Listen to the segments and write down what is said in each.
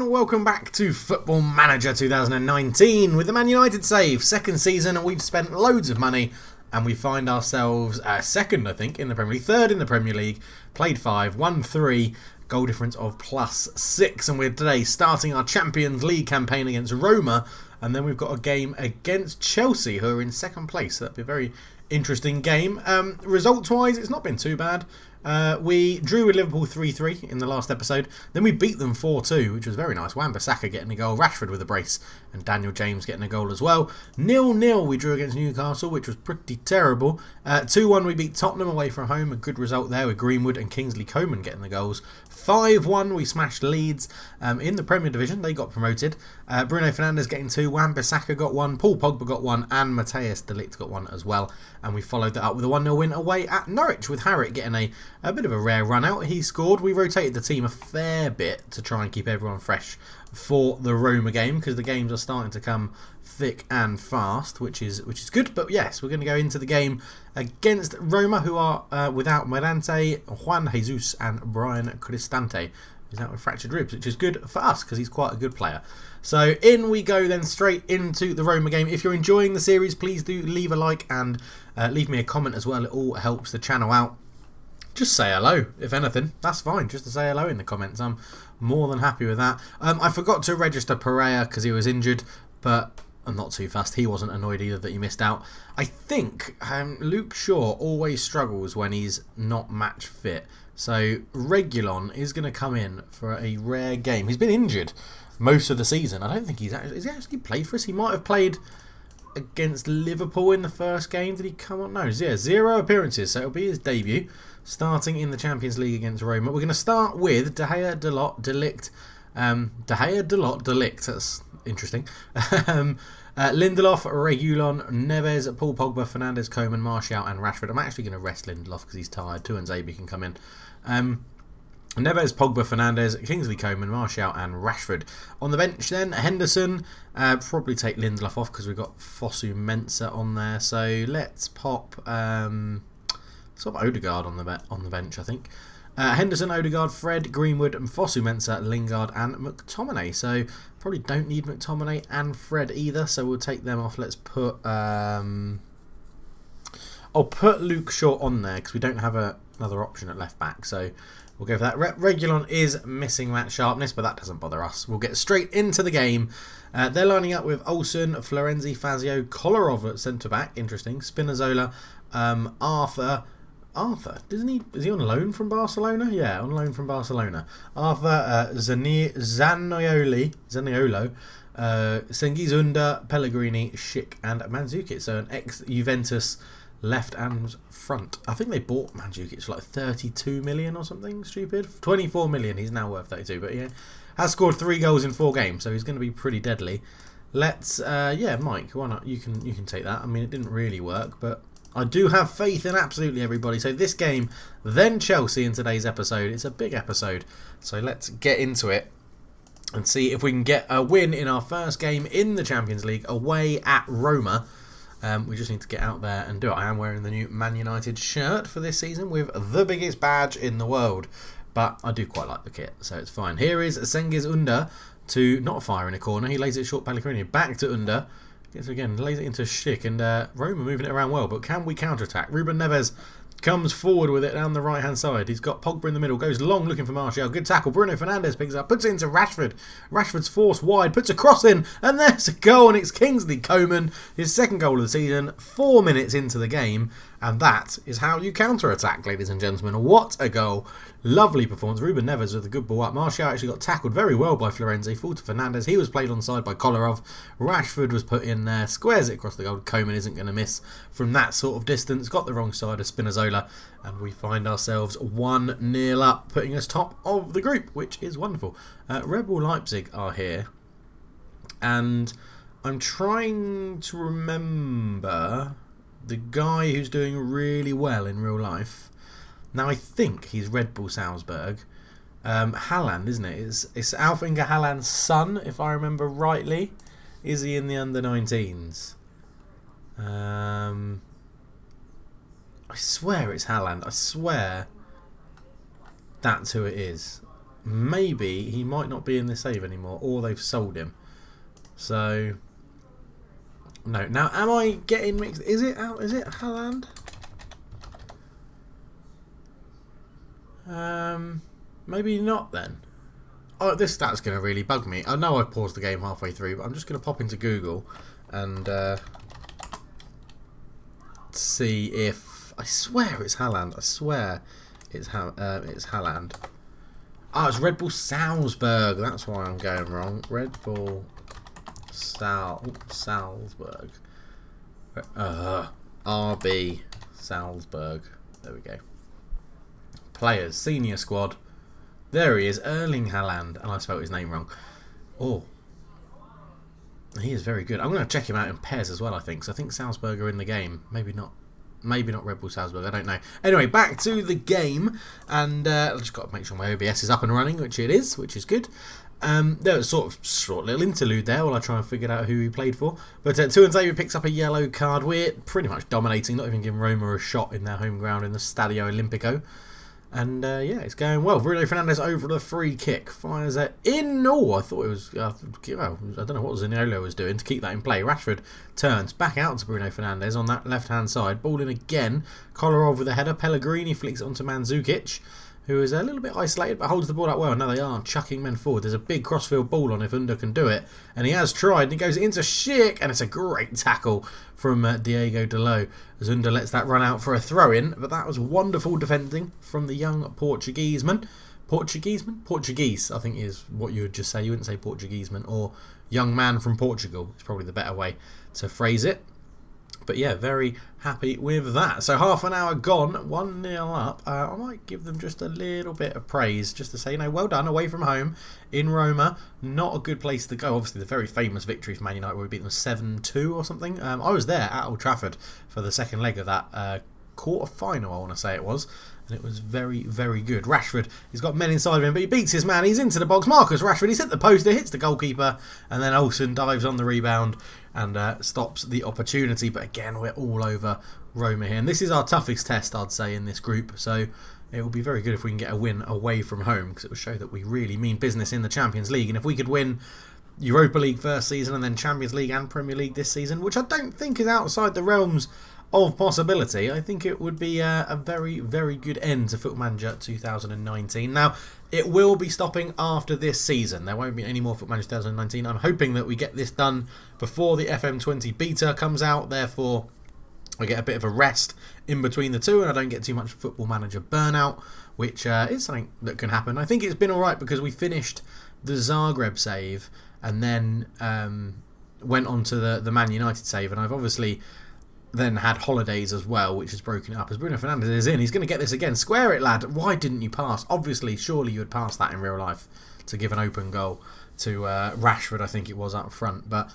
everyone, welcome back to Football Manager 2019 with the Man United save. Second season and we've spent loads of money and we find ourselves second, I think, in the Premier League, third in the Premier League, played 5, won 3, goal difference of +6, and we're today starting our Champions League campaign against Roma, and then we've got a game against Chelsea, who are in second place, so that'll be a very interesting game. Results-wise, it's not been too bad. We drew with Liverpool 3-3 in the last episode. Then we beat them 4-2, which was very nice. Wan-Bissaka getting a goal, Rashford with a brace, and Daniel James getting a goal as well. 0-0 we drew against Newcastle, which was pretty terrible. 2-1 we beat Tottenham away from home. A good result there with Greenwood and Kingsley Coman getting the goals. 5-1 we smashed Leeds in the Premier Division. They got promoted. Bruno Fernandes getting 2, Wan-Bissaka got 1, Paul Pogba got 1, and Matthias de Ligt got 1 as well. And we followed that up with a 1-0 win away at Norwich, with Harriet getting a bit of a rare run out. He scored. We rotated the team a fair bit to try and keep everyone fresh for the Roma game, because the games are starting to come thick and fast, which is good. But yes, we're going to go into the game against Roma, who are without Mirante, Juan Jesus and Brian Cristante. He's out with fractured ribs, which is good for us because he's quite a good player. So in we go then, straight into the Roma game. If you're enjoying the series, please do leave a like and leave me a comment as well. It all helps the channel out. Just say hello, if anything. That's fine, just to say hello in the comments. I'm more than happy with that. I forgot to register Pereira because he was injured, but I'm not too fast. He wasn't annoyed either that he missed out. I think Luke Shaw always struggles when he's not match fit. So Reguilon is going to come in for a rare game. He's been injured most of the season. I don't think he's actually played for us. He might have played against Liverpool in the first game. Did he come on? No, yeah, 0 appearances. So it'll be his debut, starting in the Champions League against Roma. We're going to start with De Gea, Dalot, De Ligt. De Gea, Dalot, De Ligt. That's interesting. Lindelof, Reguilon, Neves, Paul Pogba, Fernandes, Coman, Martial and Rashford. I'm actually going to rest Lindelof because he's tired. Tuanzebe can come in. Neves, Pogba, Fernandes, Kingsley Coman, Martial and Rashford. On the bench then, Henderson. Probably take Lindelof off because we've got Fosu Mensah on there. So let's pop Odegaard on the bench, I think. Henderson, Odegaard, Fred, Greenwood and Fosu Mensah, Lingard and McTominay. So probably don't need McTominay and Fred either, so we'll take them off. Let's put I'll put Luke Shaw on there because we don't have another option at left back, so we'll go for that. Reguilon is missing that sharpness, but that doesn't bother us. We'll get straight into the game. They're lining up with Olsen, Florenzi, Fazio, Kolarov at centre back. Interesting. Spinazzola, Arthur, is he on loan from Barcelona? Yeah, on loan from Barcelona. Arthur, Zaniolo, Cengiz Under, Pellegrini, Schick and Mandzukic. So an ex-Juventus left and front. I think they bought Mandzukic for like 32 million or something stupid. 24 million. He's now worth 32, but yeah, has scored 3 goals in 4 games, so he's going to be pretty deadly. Let's yeah, Mike, why not? You can take that. I mean, it didn't really work, but I do have faith in absolutely everybody. So this game, then Chelsea in today's episode. It's a big episode, so let's get into it and see if we can get a win in our first game in the Champions League away at Roma. We just need to get out there and do it. I am wearing the new Man United shirt for this season with the biggest badge in the world, but I do quite like the kit, so it's fine. Here is Cengiz Under to not fire in a corner. He lays it short, Pellegrini back to Under. Gets again, lays it into Schick, and Roma moving it around well, but can we counter-attack? Ruben Neves comes forward with it down the right-hand side. He's got Pogba in the middle, goes long looking for Martial. Good tackle. Bruno Fernandes picks it up, puts it into Rashford. Rashford's forced wide, puts a cross in, and there's a goal, and it's Kingsley Coman, his second goal of the season, 4 minutes into the game, and that is how you counter-attack, ladies and gentlemen. What a goal. Lovely performance. Ruben Neves with a good ball up. Martial actually got tackled very well by Florenzi. Fall to Fernandes. He was played onside by Kolarov. Rashford was put in there. Squares it across the goal. Coman isn't going to miss from that sort of distance. Got the wrong side of Spinazzola. And we find ourselves 1-0 up, putting us top of the group, which is wonderful. Red Bull Leipzig are here. And I'm trying to remember the guy who's doing really well in real life. Now I think he's Red Bull Salzburg. Haaland, isn't it? It's Alf-Inge Haaland's son, if I remember rightly. Is he in the under-19s? I swear it's Haaland. I swear that's who it is. maybe he might not be in this save anymore, or they've sold him. So no. Now, am I getting mixed? Is it Haaland? Maybe not then. Oh, this stat's going to really bug me. I know I've paused the game halfway through, but I'm just going to pop into Google and see if... I swear it's Haaland. I swear it's Haaland. Oh, it's Red Bull Salzburg. That's why I'm going wrong. Red Bull Salzburg. RB Salzburg. There we go. Players, senior squad. There he is, Erling Haaland, and I spelled his name wrong. Oh, he is very good. I'm going to check him out in pairs as well, I think. So I think Salzburg are in the game. Maybe not Red Bull Salzburg, I don't know. Anyway, back to the game, and I've just got to make sure my OBS is up and running, which it is, which is good. There was sort of short little interlude there while I try and figure out who he played for. But Tuanzebe picks up a yellow card. We're pretty much dominating, not even giving Roma a shot in their home ground in the Stadio Olimpico. And yeah, it's going well. Bruno Fernandes over the free kick. Fires it in. Oh, I thought it was... I don't know what Zaniolo was doing to keep that in play. Rashford turns back out to Bruno Fernandes on that left-hand side. Ball in again. Kolarov with a header. Pellegrini flicks it onto Mandzukic, who is a little bit isolated but holds the ball up well. Now they are chucking men forward. There's a big crossfield ball on if Under can do it. And he has tried. And he goes into Schick. And it's a great tackle from Diego Dalot. As Under lets that run out for a throw-in. But that was wonderful defending from the young Portugueseman. Portuguese, I think is what you would just say. You wouldn't say Portugueseman or young man from Portugal. It's probably the better way to phrase it. But yeah, very happy with that. So half an hour gone, 1-0 up. I might give them just a little bit of praise, just to say, well done, away from home in Roma. Not a good place to go. Obviously, the very famous victory for Man United where we beat them 7-2 or something. I was there at Old Trafford for the second leg of that quarter-final, I want to say it was. And it was very, very good. Rashford, he's got men inside of him, but he beats his man. He's into the box. Marcus Rashford, he's hit the post, hits the goalkeeper, and then Olsen dives on the rebound and stops the opportunity. But again, we're all over Roma here. And this is our toughest test, I'd say, in this group. So it will be very good if we can get a win away from home, because it will show that we really mean business in the Champions League. And if we could win Europa League first season and then Champions League and Premier League this season, which I don't think is outside the realms of possibility, I think it would be a very, very good end to Football Manager 2019. Now, it will be stopping after this season. There won't be any more Football Manager 2019. I'm hoping that we get this done before the FM20 beta comes out. Therefore, I get a bit of a rest in between the two and I don't get too much Football Manager burnout, which is something that can happen. I think it's been alright because we finished the Zagreb save and then went on to the Man United save, and I've obviously then had holidays as well, which has broken it up. As Bruno Fernandes is in, he's going to get this again. Square it, lad. Why didn't you pass? Obviously, surely you would pass that in real life to give an open goal to Rashford, I think it was, up front. But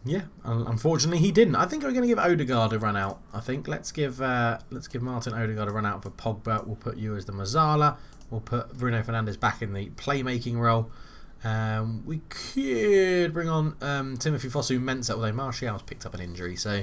yeah, unfortunately he didn't. I think we're going to give Odegaard a run out. I think let's give Martin Odegaard a run out for Pogba. We'll put you as the Mazzala. We'll put Bruno Fernandes back in the playmaking role. We could bring on Timothy Fosu-Mensah, although Martial's picked up an injury, so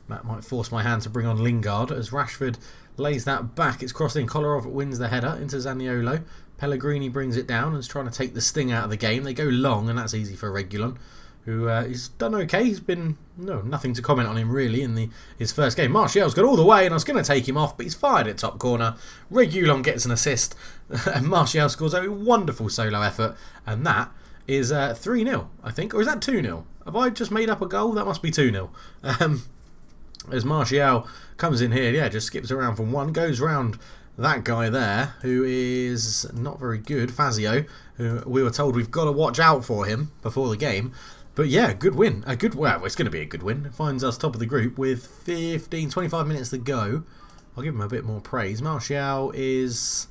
that might force my hand to bring on Lingard as Rashford lays that back. It's crossed in. Kolarov wins the header into Zaniolo. Pellegrini brings it down and is trying to take the sting out of the game. They go long, and that's easy for Regulon, who he's done okay. He's been nothing to comment on him really in his first game. Martial's got all the way, and I was going to take him off, but he's fired at top corner. Regulon gets an assist, and Martial scores a wonderful solo effort, and that is 3-0, I think, or is that 2-0? Have I just made up a goal? That must be 2-0. As Martial comes in here, just skips around from one, goes round that guy there, who is not very good, Fazio, who we were told we've got to watch out for him before the game. But yeah, good win. Well, it's going to be a good win. It finds us top of the group with 25 minutes to go. I'll give him a bit more praise. Martial is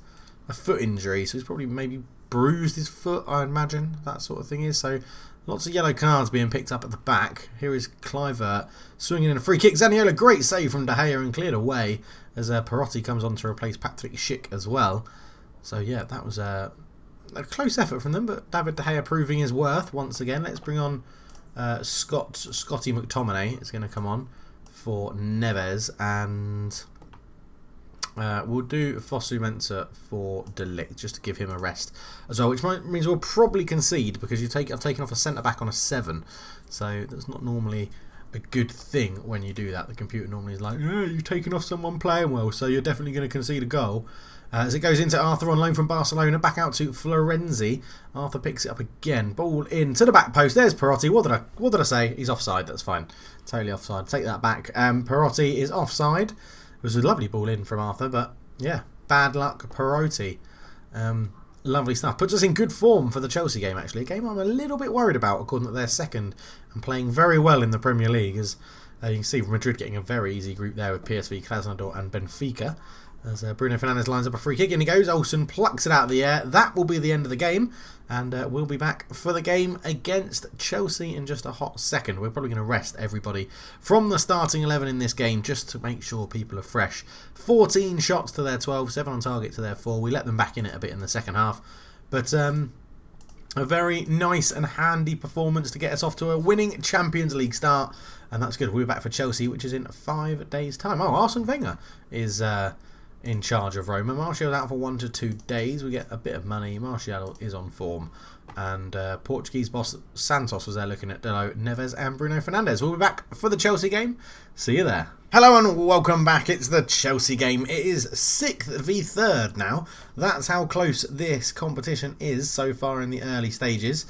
a foot injury, so he's probably maybe bruised his foot, I imagine, that sort of thing is. So lots of yellow cards being picked up at the back. Here is Kluivert swinging in a free kick. Zaniolo, great save from De Gea and cleared away as Perotti comes on to replace Patrick Schick as well. So yeah, that was a close effort from them, but David De Gea proving his worth once again. Let's bring on Scotty McTominay. It's going to come on for Neves, and We'll do Fosu Mensah for Delict just to give him a rest as well, which means we'll probably concede because I've taken off a centre back on a 7, so that's not normally a good thing when you do that. The computer normally is like, you've taken off someone playing well, so you're definitely going to concede a goal. As it goes into Arthur on loan from Barcelona, back out to Florenzi. Arthur picks it up again, ball in to the back post. There's Perotti. What did I say? He's offside. That's fine, totally offside. Take that back. Perotti is offside. It was a lovely ball in from Arthur, but yeah, bad luck, Perotti. Lovely stuff. Puts us in good form for the Chelsea game, actually. A game I'm a little bit worried about, according to their second, and playing very well in the Premier League. As you can see, Madrid getting a very easy group there with PSV, Krasnodar and Benfica. As Bruno Fernandes lines up a free kick, and he goes. Olsen plucks it out of the air. That will be the end of the game, and we'll be back for the game against Chelsea in just a hot second. We're probably going to rest everybody from the starting 11 in this game just to make sure people are fresh. 14 shots to their 12, 7 on target to their 4. We let them back in it a bit in the second half, but a very nice and handy performance to get us off to a winning Champions League start, and that's good. We'll be back for Chelsea, which is in 5 days' time. Oh, Arsene Wenger is in charge of Roma. Martial's out for 1 to 2 days. We get a bit of money. Martial is on form. And Portuguese boss Santos was there looking at Delo, Neves and Bruno Fernandes. We'll be back for the Chelsea game. See you there. Hello and welcome back. It's the Chelsea game. It is 6th v 3rd now. That's how close this competition is so far in the early stages.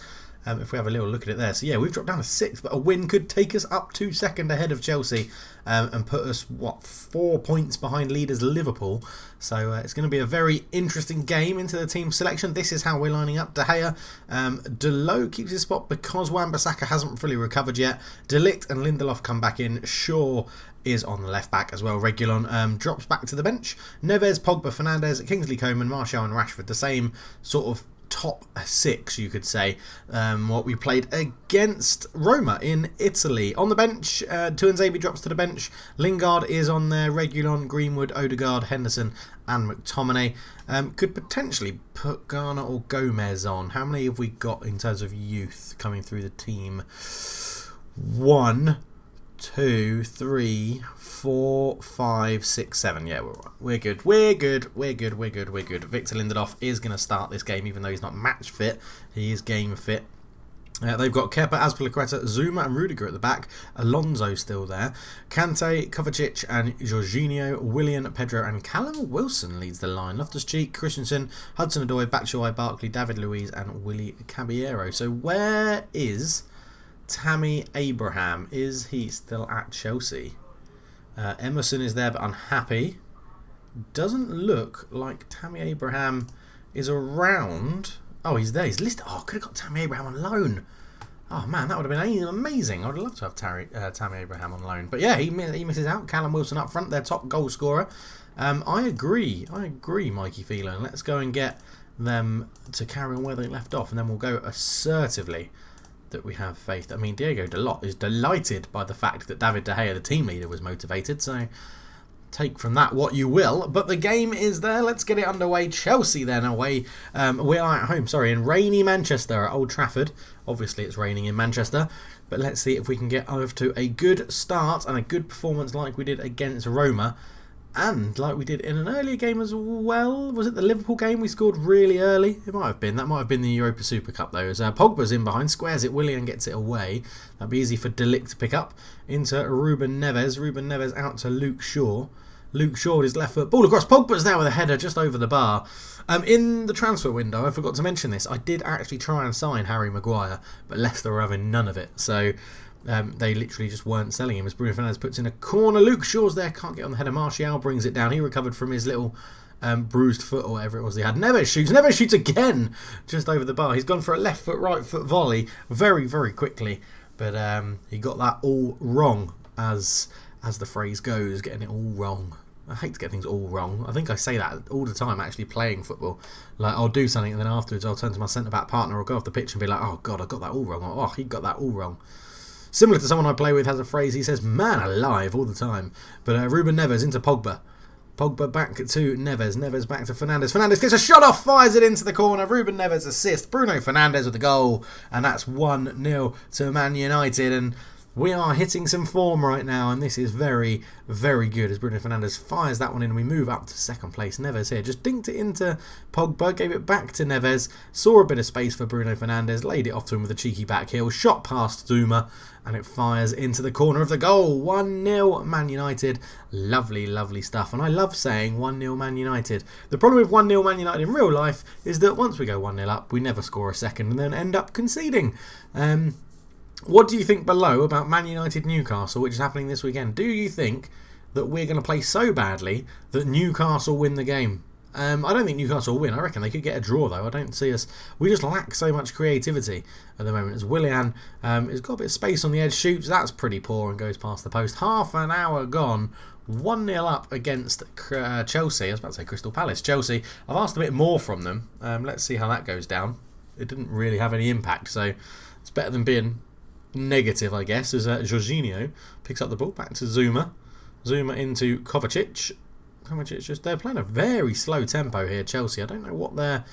If we have a little look at it there. So yeah, we've dropped down to 6th, but a win could take us up to 2nd ahead of Chelsea and put us, 4 points behind leaders Liverpool. So it's going to be a very interesting game into the team selection. This is how we're lining up. De Gea, Delo keeps his spot because Wan-Bissaka hasn't fully recovered yet. De Ligt and Lindelof come back in. Shaw is on the left back as well. Reguilon drops back to the bench. Neves, Pogba, Fernandes, Kingsley Coman, Martial and Rashford. The same sort of top 6, you could say, what we played against Roma in Italy. On the bench, Tuanzebe drops to the bench. Lingard is on there. Reguilon, Greenwood, Odegaard, Henderson and McTominay. Could potentially put Garner or Gomez on. How many have we got in terms of youth coming through the team? 1, 2, 3, 4, 5, 6, 7. Yeah, we're good. We're good. Victor Lindelof is going to start this game, even though he's not match fit. He is game fit. They've got Kepa, Azpilicueta, Zuma and Rudiger at the back. Alonso still there. Kante, Kovacic and Jorginho. Willian, Pedro and Callum Wilson leads the line. Loftus-Cheek, Christensen, Hudson-Odoi, Batshuayi, Barkley, David Luiz and Willy Caballero. So where is Tammy Abraham? Is he still at Chelsea? Emerson is there but unhappy. Doesn't look like Tammy Abraham is around. Oh, he's there. He's listed. Oh, I could have got Tammy Abraham on loan. Oh man, that would have been amazing. I would love to have Tammy Abraham on loan. But yeah, he misses out. Callum Wilson up front, their top goal scorer. I agree, Mikey Phelan. Let's go and get them to carry on where they left off, and then we'll go assertively that we have faith. I mean, Diego Dalot is delighted by the fact that David De Gea, the team leader, was motivated. So take from that what you will. But the game is there. Let's get it underway. Chelsea then away. We are at home, in rainy Manchester at Old Trafford. Obviously it's raining in Manchester. But let's see if we can get off to a good start and a good performance like we did against Roma. And like we did in an earlier game as well. Was it the Liverpool game? We scored really early. It might have been. That might have been the Europa Super Cup though. As Pogba's in behind, squares it. Willian gets it away. That'd be easy for De Ligt to pick up. Into Ruben Neves. Ruben Neves out to Luke Shaw. Luke Shaw with his left foot. Ball across. Pogba's there with a header just over the bar. In the transfer window, I forgot to mention this. I did actually try and sign Harry Maguire, but Leicester were having none of it. So they literally just weren't selling him as Bruno Fernandes puts in a corner. Luke Shaw's there, can't get on the header. Martial brings it down. He recovered from his little bruised foot or whatever it was he had. Neves shoots again just over the bar. He's gone for a left foot, right foot volley very, very quickly. But he got that all wrong, as the phrase goes, getting it all wrong. I hate to get things all wrong. I think I say that all the time actually playing football. Like, I'll do something and then afterwards I'll turn to my centre-back partner or go off the pitch and be like, oh God, I got that all wrong. Or, oh, he got that all wrong. Similar to someone I play with has a phrase, he says, man alive, all the time. But Ruben Neves into Pogba. Pogba back to Neves. Neves back to Fernandes. Fernandes gets a shot off, fires it into the corner. Ruben Neves assist. Bruno Fernandes with the goal. And that's 1-0 to Man United. And We are hitting some form right now, and this is very, very good as Bruno Fernandes fires that one in and we move up to second place. Neves here just dinked it into Pogba, gave it back to Neves, saw a bit of space for Bruno Fernandes, laid it off to him with a cheeky back heel, shot past Zuma, and it fires into the corner of the goal. 1-0 Man United. Lovely, lovely stuff. And I love saying 1-0 Man United. The problem with 1-0 Man United in real life is that once we go 1-0 up, we never score a second and then end up conceding. What do you think below about Man United Newcastle, which is happening this weekend? Do you think that we're going to play so badly that Newcastle win the game? I don't think Newcastle will win. I reckon they could get a draw, though. I don't see us. We just lack so much creativity at the moment. As Willian has got a bit of space on the edge, shoots. That's pretty poor and goes past the post. Half an hour gone. 1-0 up against Chelsea. I was about to say Crystal Palace. Chelsea. I've asked a bit more from them. Let's see how that goes down. It didn't really have any impact, so it's better than being negative, I guess, as Jorginho picks up the ball back to Zuma. Zuma into Kovacic. They're playing a very slow tempo here, Chelsea. I don't know what their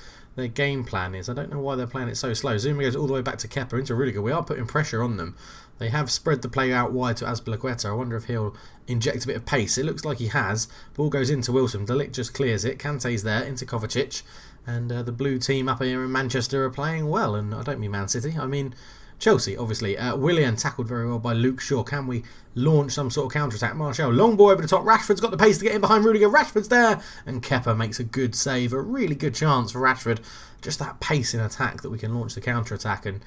game plan is. I don't know why they're playing it so slow. Zuma goes all the way back to Kepa into Rudiger. We are putting pressure on them. They have spread the play out wide to Azpilicueta. I wonder if he'll inject a bit of pace. It looks like he has. Ball goes into Wilson. De Ligt just clears it. Kante's there into Kovacic. And the blue team up here in Manchester are playing well. And I don't mean Man City. I mean Chelsea, obviously. Willian tackled very well by Luke Shaw. Can we launch some sort of counter-attack? Martial, long ball over the top. Rashford's got the pace to get in behind Rudiger. Rashford's there. And Kepa makes a good save. A really good chance for Rashford. Just that pace in attack that we can launch the counter-attack. And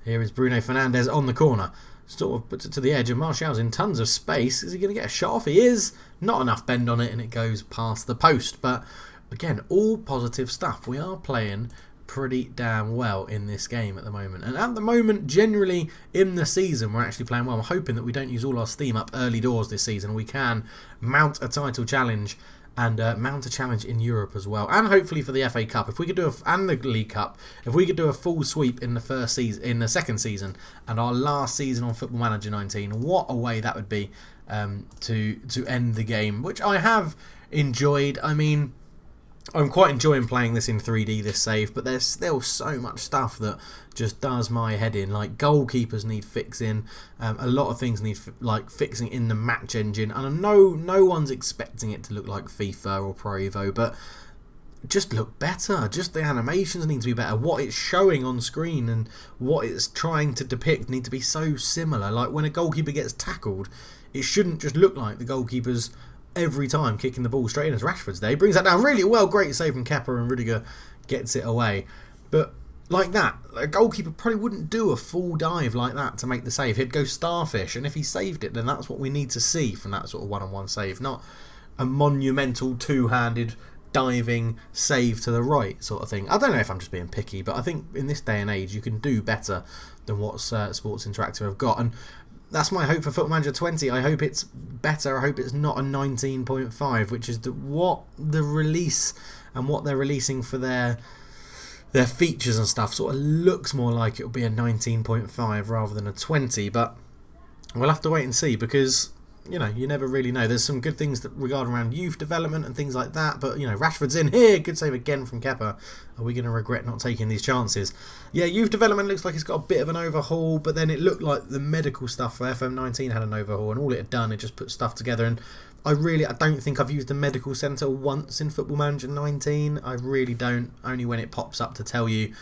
here is Bruno Fernandes on the corner. Sort of puts it to the edge. And Martial's in tons of space. Is he going to get a shot off? He is. Not enough bend on it. And it goes past the post. But again, all positive stuff. We are playing pretty damn well in this game at the moment, and at the moment generally in the season we're actually playing well. I'm hoping that we don't use all our steam up early doors this season. We can mount a title challenge and mount a challenge in Europe as well, and hopefully for the FA Cup if we could do and the League Cup, if we could do a full sweep in the first season, in the second season and our last season on Football Manager 19. What a way that would be to end the game, which I have enjoyed. I mean, I'm quite enjoying playing this in 3D, this save, but there's still so much stuff that just does my head in. Like, goalkeepers need fixing, a lot of things need fixing in the match engine, and I know no one's expecting it to look like FIFA or Pro Evo, but just look better. Just the animations need to be better. What it's showing on screen and what it's trying to depict need to be so similar. Like, when a goalkeeper gets tackled, it shouldn't just look like the goalkeeper's every time kicking the ball straight in as Rashford's there. He brings that down really well. Great save from Kepa, and Rudiger gets it away. But like that, a goalkeeper probably wouldn't do a full dive like that to make the save. He'd go starfish, and if he saved it, then that's what we need to see from that sort of one-on-one save, not a monumental two-handed diving save to the right sort of thing. I don't know if I'm just being picky, but I think in this day and age you can do better than what Sports Interactive have got, and that's my hope for Football Manager 20. I hope it's better. I hope it's not a 19.5, which is what the release and what they're releasing for their features and stuff sort of looks more like it'll be a 19.5 rather than a 20. But we'll have to wait and see, because you know, you never really know. There's some good things that regard around youth development and things like that, but you know, Rashford's in here, good save again from Kepa. Are we going to regret not taking these chances? Yeah, youth development looks like it's got a bit of an overhaul, but then it looked like the medical stuff for FM19 had an overhaul, and all it had done, it just put stuff together. And I don't think I've used the medical centre once in Football Manager 19. I really don't, only when it pops up to tell you,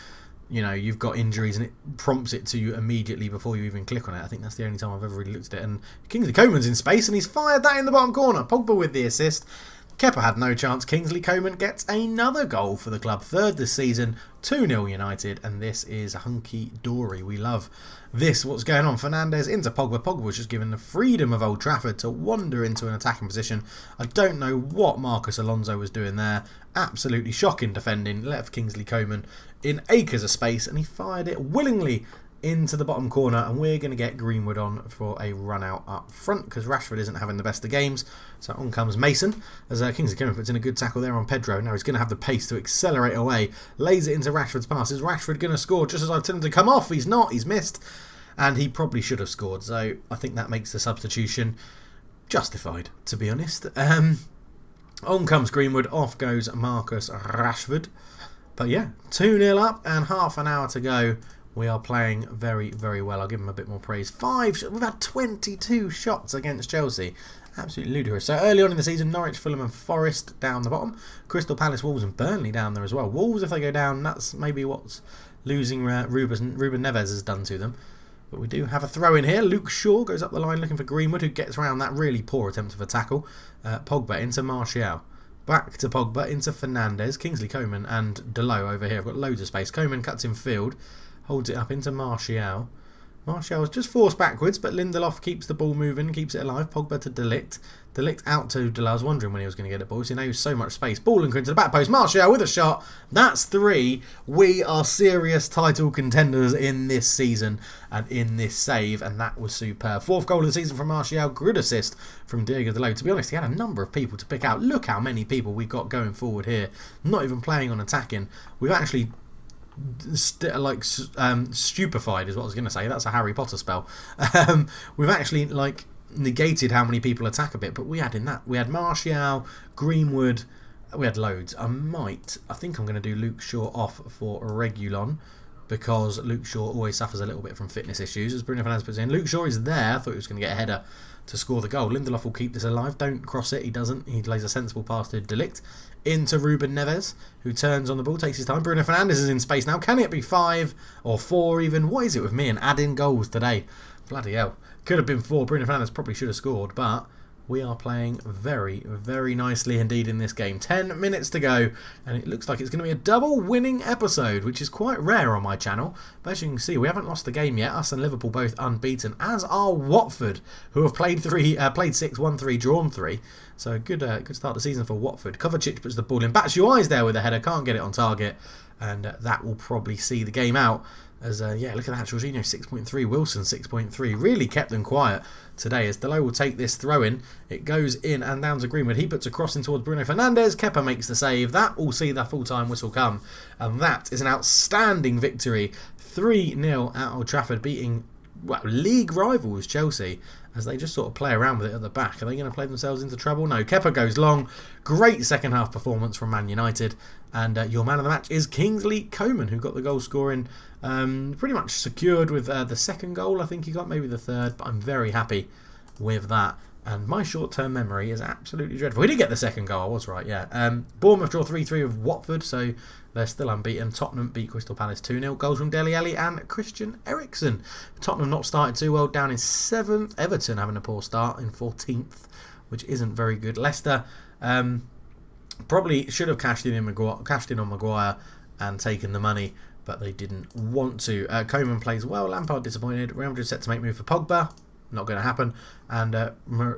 you know, you've got injuries and it prompts it to you immediately before you even click on it. I think that's the only time I've ever really looked at it. And Kingsley Coman's in space and he's fired that in the bottom corner. Pogba with the assist. Kepa had no chance. Kingsley Coman gets another goal for the club. Third this season. 2-0 United. And this is hunky-dory. We love this. What's going on? Fernandes into Pogba. Pogba was just given the freedom of Old Trafford to wander into an attacking position. I don't know what Marcus Alonso was doing there. Absolutely shocking defending. Left Kingsley Coman in acres of space, and he fired it willingly into the bottom corner, and we're going to get Greenwood on for a run out up front because Rashford isn't having the best of games. So on comes Mason as Kingsley Coman puts in a good tackle there on Pedro. Now he's going to have the pace to accelerate away, lays it into Rashford's pass. Is Rashford going to score just as I've told him to come off? He's not, he's missed, and he probably should have scored, so I think that makes the substitution justified, to be honest. On comes Greenwood, off goes Marcus Rashford. But yeah, 2-0 up and half an hour to go. We are playing very, very well. I'll give them a bit more praise. We've had 22 shots against Chelsea. Absolutely ludicrous. So early on in the season, Norwich, Fulham and Forest down the bottom. Crystal Palace, Wolves and Burnley down there as well. Wolves, if they go down, that's maybe what's losing Ruben Neves has done to them. But we do have a throw in here. Luke Shaw goes up the line looking for Greenwood, who gets around that really poor attempt of a tackle. Pogba into Martial. Back to Pogba into Fernandes. Kingsley Coman and Delo over here. I've got loads of space. Coman cuts in field. Holds it up into Martial. Martial is just forced backwards, but Lindelof keeps the ball moving, keeps it alive. Pogba to De Ligt. De Ligt out to Delo. I was wondering when he was going to get a ball. So now so much space. Ball and into the back post. Martial with a shot. That's 3. We are serious title contenders in this season and in this save, and that was superb. 4th goal of the season from Martial. Good assist from Diego Delo. To be honest, he had a number of people to pick out. Look how many people we've got going forward here. Not even playing on attacking. We've actually stupefied is what I was going to say. That's a Harry Potter spell. We've actually negated how many people attack a bit, but we had Martial, Greenwood, we had loads. I think I'm going to do Luke Shaw off for Regulon, because Luke Shaw always suffers a little bit from fitness issues, as Bruno Fernandes puts in. Luke Shaw is there. I thought he was going to get a header to score the goal. Lindelof will keep this alive. Don't cross it. He doesn't. He lays a sensible pass to De Ligt into Ruben Neves, who turns on the ball, takes his time. Bruno Fernandes is in space now. Can it be 5 or 4 even? What is it with me and adding goals today? Bloody hell. Could have been 4. Bruno Fernandes probably should have scored, but we are playing very, very nicely indeed in this game. 10 minutes to go, and it looks like it's going to be a double winning episode, which is quite rare on my channel. But as you can see, we haven't lost the game yet. Us and Liverpool both unbeaten, as are Watford, who have played 6, won 3, drawn 3. So good start to the season for Watford. Kovacic puts the ball in. Batshuayi's there with a header, can't get it on target, and that will probably see the game out. As yeah, look at that, Jorginho 6.3, Wilson 6.3, really kept them quiet today. As Delo will take this throw in, it goes in and down to Greenwood. He puts a cross in towards Bruno Fernandes. Kepa makes the save. That will see the full-time whistle come, and that is an outstanding victory. 3-0 at Old Trafford, beating league rivals Chelsea, as they just sort of play around with it at the back. Are they going to play themselves into trouble? No. Kepa goes long. Great second half performance from Man United, and your man of the match is Kingsley Coman, who got the goal scoring pretty much secured with the second goal. I think he got maybe the third, but I'm very happy with that. And my short-term memory is absolutely dreadful. He did get the second goal, I was right, yeah. Bournemouth draw 3-3 with Watford, so they're still unbeaten. Tottenham beat Crystal Palace 2-0. Goals from Dele Alli and Christian Eriksen. Tottenham not started too well, down in 7th. Everton having a poor start in 14th, which isn't very good. Leicester probably should have cashed in on Maguire and taken the money, but they didn't want to. Coman plays well. Lampard disappointed. Real Madrid set to make move for Pogba. Not going to happen. And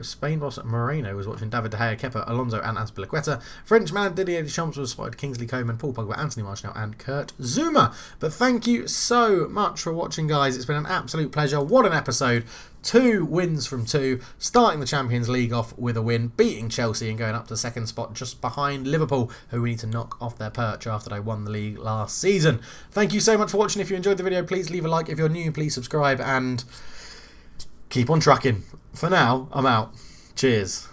Spain boss Moreno was watching David De Gea, Kepa, Alonso and Azpilicueta. French man Didier Deschamps was spotted Kingsley Coman, Paul Pogba, Anthony Martial and Kurt Zouma. But thank you so much for watching, guys. It's been an absolute pleasure. What an episode. 2 wins from 2, starting the Champions League off with a win, beating Chelsea and going up to the second spot just behind Liverpool, who we need to knock off their perch after they won the league last season. Thank you so much for watching. If you enjoyed the video, please leave a like. If you're new, please subscribe and keep on trucking. For now, I'm out. Cheers.